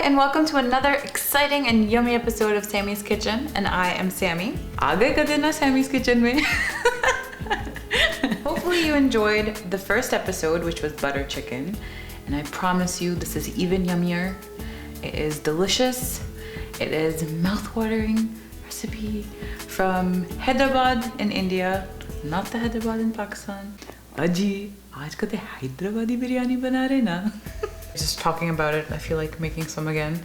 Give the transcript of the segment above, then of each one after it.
and welcome to another exciting and yummy episode of Sammy's Kitchen, and I am Sammy. Aage ka din na Sammy's Kitchen mein. Hopefully you enjoyed the first episode, which was butter chicken, and I promise you this is even yummier. It is delicious. It is mouth-watering recipe from Hyderabad in India, not the Hyderabad in Pakistan. Aji, aaj kate Hyderabadi Biryani bana rahe na. Just talking about it, I feel like making some again.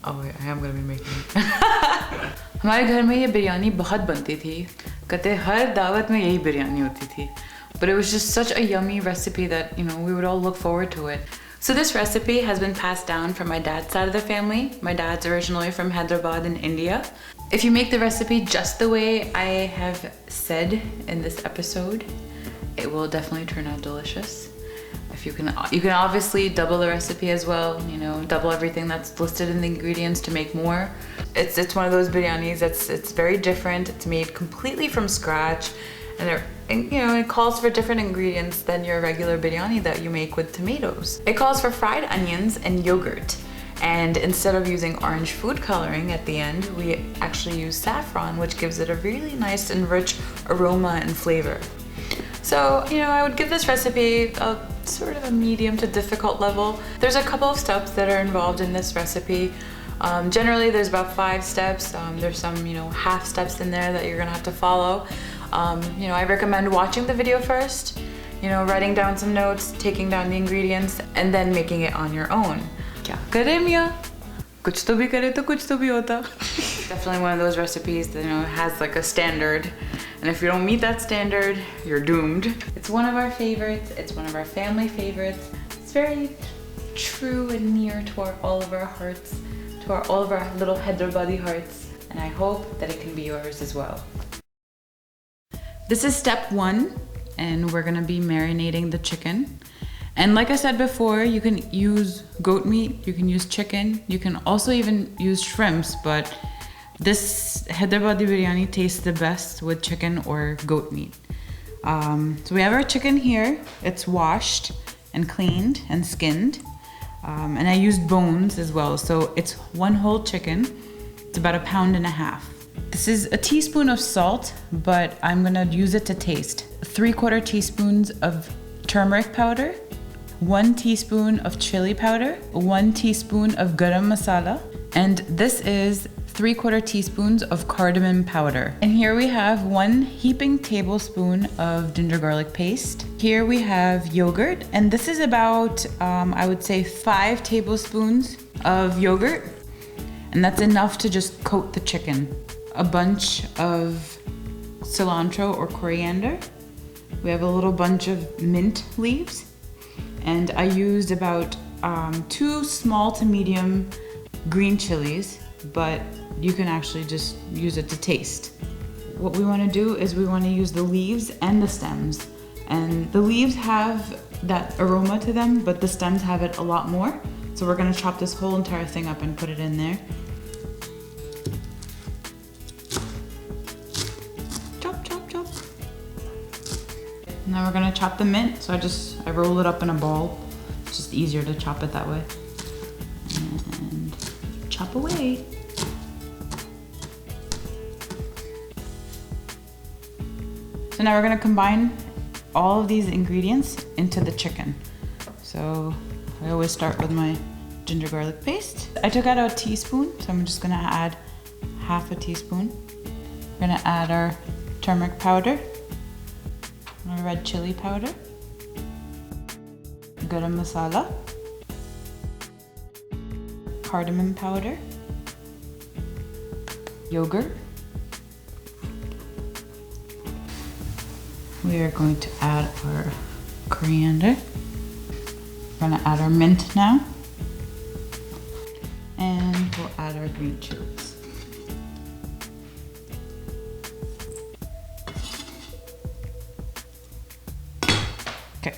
Oh, I am gonna be making it. हमारे घर में ये बिरयानी बहुत बनती थी. कहते हर दावत में यही बिरयानी होती थी. But it was just such a yummy recipe that, you know, we would all look forward to it. So this recipe has been passed down from my dad's side of the family. My dad's originally from Hyderabad in India. If you make the recipe just the way I have said in this episode, it will definitely turn out delicious. If you can obviously double the recipe as well, you know, double everything that's listed in the ingredients to make more. It's one of those biryanis it's very different. It's made completely from scratch, and you know, it calls for different ingredients than your regular biryani that you make with tomatoes. It calls for fried onions and yogurt. And instead of using orange food coloring at the end, we actually use saffron, which gives it a really nice and rich aroma and flavor. So, you know, I would give this recipe a sort of a medium to difficult level. There's a couple of steps that are involved in this recipe. Generally, there's about 5 steps. There's some, you know, half steps in there that you're gonna have to follow. You know, I recommend watching the video first, you know, writing down some notes, taking down the ingredients, and then making it on your own. Kya kare miya? Kuch to bhi kare to kuch to bhi hota. Definitely one of those recipes that, you know, has like a standard. And if you don't meet that standard, you're doomed. It's one of our favorites. It's one of our family favorites. It's very true and near to all of our hearts, to all of our little Hyderabadi hearts. And I hope that it can be yours as well. This is step 1, and we're gonna be marinating the chicken. And like I said before, you can use goat meat, you can use chicken, you can also even use shrimps, but this Hyderabadi biryani tastes the best with chicken or goat meat. So we have our chicken here. It's washed and cleaned and skinned. And I used bones as well. So it's one whole chicken. It's about 1.5 pounds. This is a teaspoon of salt, but I'm gonna use it to taste. 3/4 teaspoons of turmeric powder, 1 teaspoon of chili powder, 1 teaspoon of garam masala, and this is 3/4 teaspoons of cardamom powder. And here we have 1 heaping tablespoon of ginger garlic paste. Here we have yogurt, and this is about, I would say 5 tablespoons of yogurt. And that's enough to just coat the chicken. A bunch of cilantro or coriander. We have a little bunch of mint leaves. And I used about 2 small to medium green chilies, but you can actually just use it to taste. What we want to do is we want to use the leaves and the stems. And the leaves have that aroma to them, but the stems have it a lot more. So we're going to chop this whole entire thing up and put it in there. Chop, chop, chop. Now we're going to chop the mint. So I roll it up in a ball. It's just easier to chop it that way. And chop away. So now we're gonna combine all of these ingredients into the chicken. So I always start with my ginger garlic paste. I took out a teaspoon, so I'm just gonna add 1/2 teaspoon. We're gonna add our turmeric powder, our red chili powder, garam masala, cardamom powder, yogurt. We are going to add our coriander. We're gonna add our mint now. And we'll add our green chilies. Okay,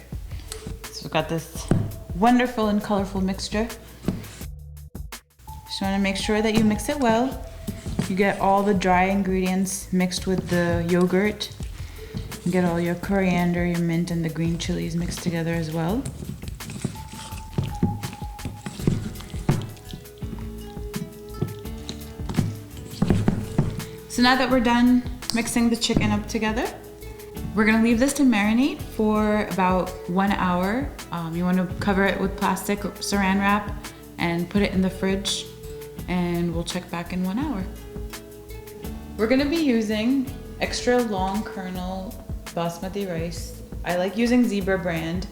so we've got this wonderful and colorful mixture. Just wanna make sure that you mix it well. You get all the dry ingredients mixed with the yogurt. You get all your coriander, your mint, and the green chilies mixed together as well. So now that we're done mixing the chicken up together, we're gonna leave this to marinate for about 1 hour. You wanna cover it with plastic or saran wrap and put it in the fridge, and we'll check back in 1 hour. We're gonna be using extra long kernel basmati rice. I like using Zebra brand.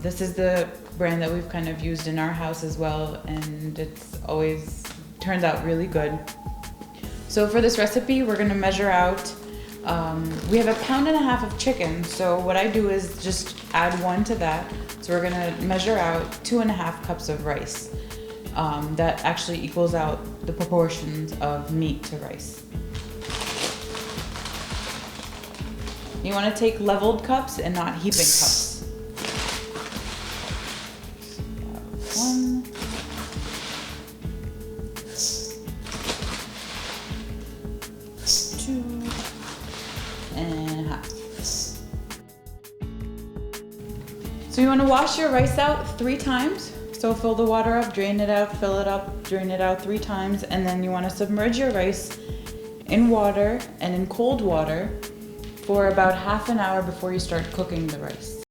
This is the brand that we've kind of used in our house as well, and it's always turns out really good. So for this recipe, we're gonna measure out, we have 1.5 pounds of chicken, so what I do is just add 1 to that. So we're gonna measure out 2.5 cups of rice. That actually equals out the proportions of meat to rice. You wanna take leveled cups and not heaping cups. So 1. 2.5. So you want to wash your rice out 3 times. So fill the water up, drain it out, fill it up, drain it out 3 times, and then you want to submerge your rice in water and in cold water for about half an hour before you start cooking the rice.